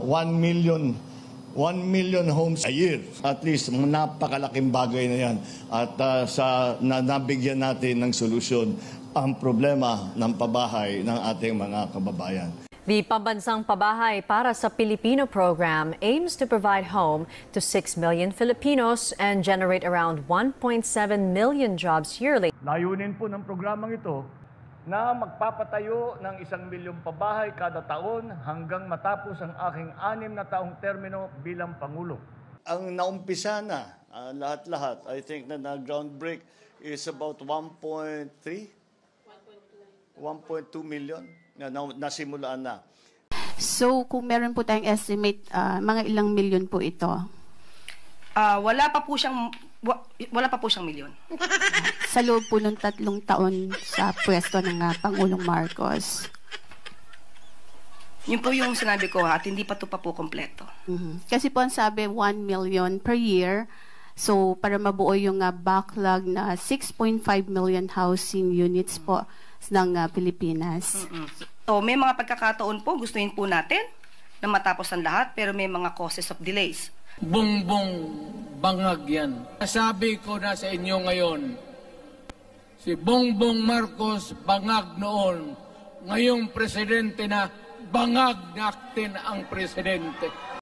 1 million homes a year. At least, napakalaking bagay na yan. At nabigyan natin ng solusyon ang problema ng pabahay ng ating mga kababayan. The Pambansang Pabahay para sa Pilipino program aims to provide home to 6 million Filipinos and generate around 1.7 million jobs yearly. Layunin po ng programang ito na magpapatayo ng 1 milyong pabahay kada taon hanggang matapos ang aking 6 na taong termino bilang Pangulo. Ang naumpisa na, lahat-lahat, I think na ground break is about 1.2 million na nasimulaan na. So kung meron po tayong estimate, mga ilang milyon po ito? Wala pa po siyang milyon. Sa loob po ng 3 taon sa pwesto ng Pangulong Marcos. Yun po yung sinabi ko at hindi pa ito pa po kompleto. Kasi po ang sabi 1 million per year. So para mabuo yung backlog na 6.5 million housing units po ng Pilipinas. So may mga pagkakataon po gustuhin po natin na matapos ang lahat pero may mga causes of delays. Bongbong bangag yan. Sabi ko na sa inyo ngayon, si Bongbong Marcos bangag noon, ngayong presidente na bangag natin ang presidente.